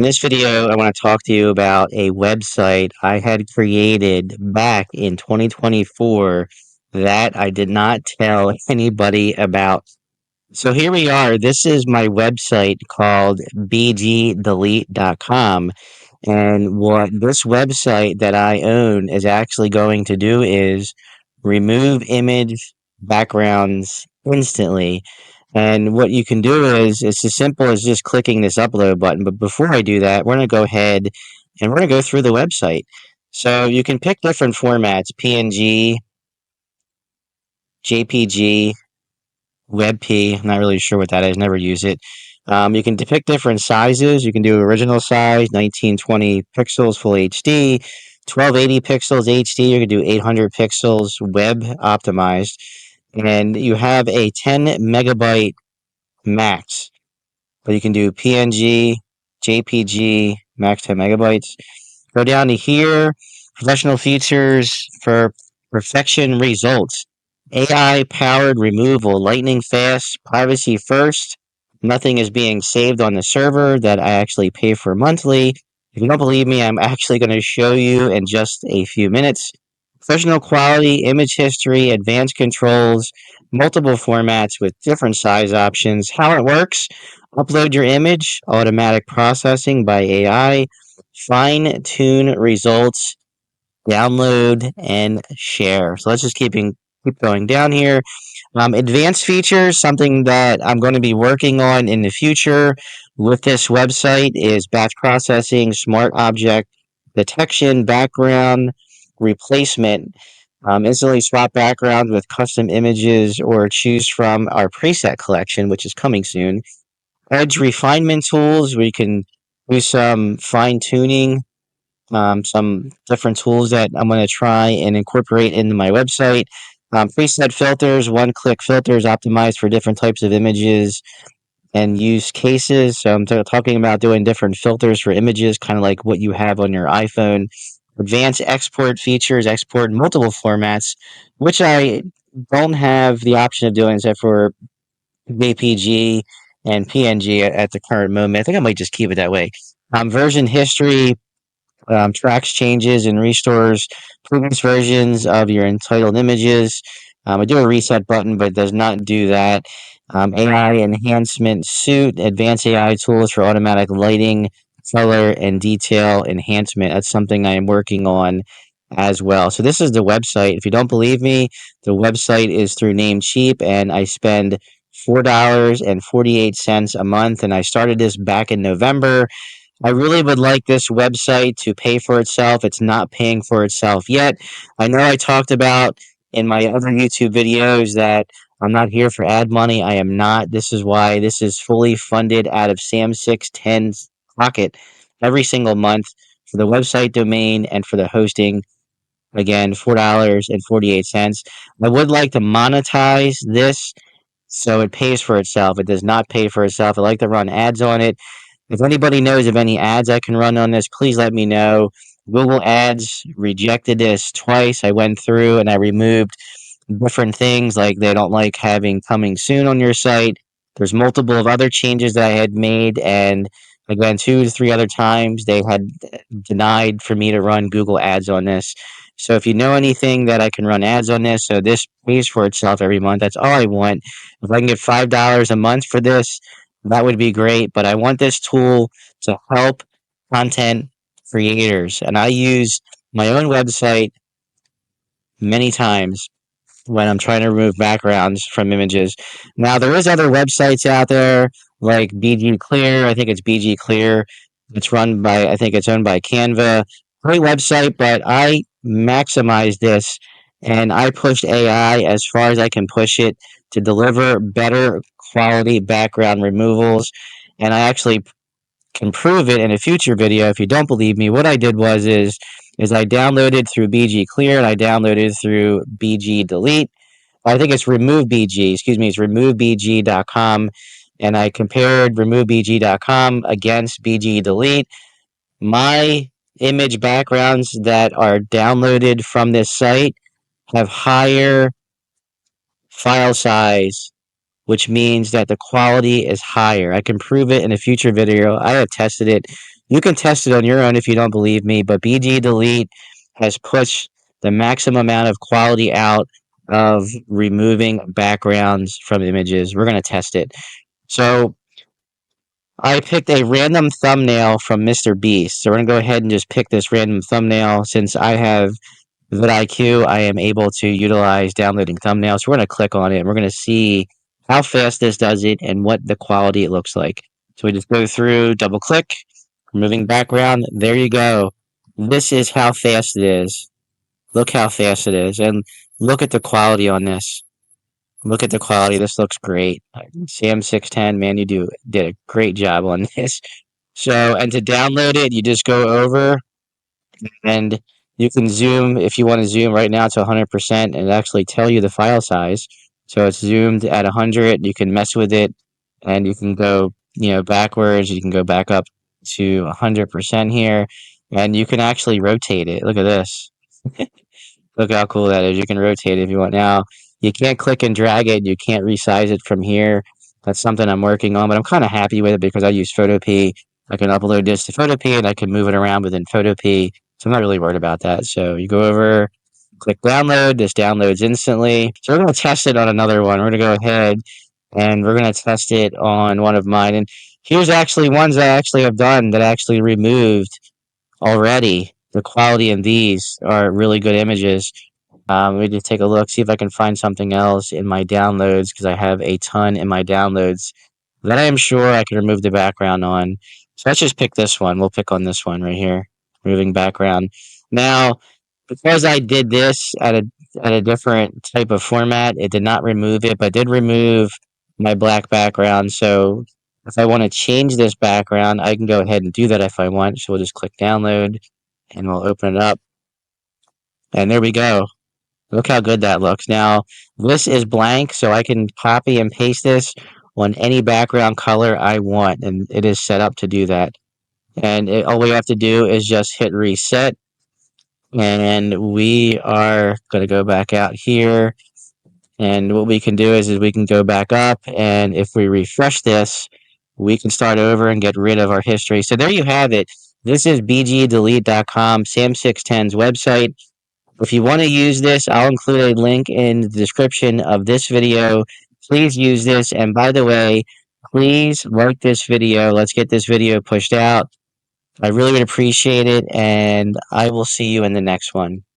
In this video, I want to talk to you about a website I had created back in 2024 that I did not tell anybody about. So here we are. This is my website called bgdelete.com. And what this website that I own is actually going to do is remove image backgrounds instantly. And what you can do is it's as simple as just clicking this upload button. But before I do that, we're going to go ahead and we're going to go through the website. So you can pick different formats: PNG, JPG, WebP. I'm not really sure what that is, never use it. You can depict different sizes. You can do original size, 1920 pixels, full HD, 1280 pixels HD. You can do 800 pixels, web optimized. And you have a 10 megabyte max. But you can do PNG, JPG, max 10 megabytes. Go down to here, professional features for perfection results. AI powered removal, lightning fast, privacy first. Nothing is being saved on the server that I actually pay for monthly. If you don't believe me, I'm actually going to show you in just a few minutes. Professional quality, image history, advanced controls, multiple formats with different size options. How it works: upload your image, automatic processing by AI, fine tune results, download, and share. So let's just keep going down here. Advanced features, something that I'm going to be working on in the future with this website is batch processing, smart object detection, background replacement, instantly swap backgrounds with custom images or choose from our preset collection, which is coming soon. Edge refinement tools, where you can do some fine tuning, some different tools that I'm going to try and incorporate into my website. Preset filters, one-click filters optimized for different types of images and use cases. So I'm talking about doing different filters for images, kind of like what you have on your iPhone. Advanced export features, export multiple formats, which I don't have the option of doing except for JPG and PNG at the current moment. I think I might just keep it that way. Version history, tracks changes and restores previous versions of your entitled images. I do a reset button, but it does not do that. AI enhancement suite, advanced AI tools for automatic lighting, color, and detail enhancement. That's something I am working on as well. So this is the website. If you don't believe me, the website is through Namecheap, and I spend $4.48 a month. And I started this back in November. I really would like this website to pay for itself. It's not paying for itself yet. I know I talked about in my other YouTube videos that I'm not here for ad money. I am not. This is why this is fully funded out of Sam610's pocket every single month for the website domain and for the hosting. Again, $4.48. I would like to monetize this so it pays for itself. It does not pay for itself. I like to run ads on it. If anybody knows of any ads I can run on this, please let me know. Google Ads rejected this twice. I went through and I removed different things, like they don't like having coming soon on your site. There's multiple of other changes that I had made, and again, 2 to 3 other times they had denied for me to run Google Ads on this. So if you know anything that I can run ads on this, so this pays for itself every month, that's all I want. If I can get $5 a month for this, that would be great. But I want this tool to help content creators, and I use my own website many times when I'm trying to remove backgrounds from images. Now, there is other websites out there like BG Clear. I think it's BG Clear. It's run by, I think it's owned by Canva. Great website, but I maximize this and I pushed AI as far as I can push it to deliver better quality background removals. And I actually can prove it in a future video. If you don't believe me, what I did is I downloaded through BG Clear and I downloaded through BG Delete. I think it's remove BG, excuse me, it's removebg.com. And I compared removebg.com against BG Delete. My image backgrounds that are downloaded from this site have higher file size, which means that the quality is higher. I can prove it in a future video. I have tested it You can test it on your own if you don't believe me, but BG Delete has pushed the maximum amount of quality out of removing backgrounds from images. We're going to test it. So I picked a random thumbnail from Mr. Beast. So we're going to go ahead and just pick this random thumbnail. Since I have vidIQ, I am able to utilize downloading thumbnails. So we're going to click on it and we're going to see how fast this does it and what the quality it looks like. So we just go through, double click, removing background. There you go. This is how fast it is. Look how fast it is. And look at the quality on this. Look at the quality. This looks great. Sam 610, man, did a great job on this. So, and to download it, you just go over and you can zoom if you want to zoom right now to 100% and actually tell you the file size. So it's zoomed at 100. You can mess with it and you can go, backwards. You can go back up to 100% here and you can actually rotate it. Look at this. Look how cool that is. You can rotate it if you want. Now, you can't click and drag it. You can't resize it from here. That's something I'm working on, but I'm kind of happy with it because I use Photopea. I can upload this to Photopea and I can move it around within Photopea. So I'm not really worried about that. So you go over, click download. This downloads instantly. So we're going to test it on another one. We're going to go ahead and we're going to test it on one of mine. And here's actually ones I actually have done that I actually removed already. The quality in these are really good images. Let me just take a look, see if I can find something else in my downloads because I have a ton in my downloads that I am sure I can remove the background on. So let's just pick this one. We'll pick on this one right here, removing background. Now, because I did this at a different type of format, it did not remove it, but did remove my black background. So if I want to change this background, I can go ahead and do that if I want. So we'll just click download and we'll open it up. And there we go. Look how good that looks. Now, this is blank, so I can copy and paste this on any background color I want, and it is set up to do that. And all we have to do is just hit reset, and we are going to go back out here. And what we can do is we can go back up, and if we refresh this, we can start over and get rid of our history. So there you have it. This is bgdelete.com, Sam610's website. If you want to use this, I'll include a link in the description of this video. Please use this. And by the way, please like this video. Let's get this video pushed out. I really would appreciate it. And I will see you in the next one.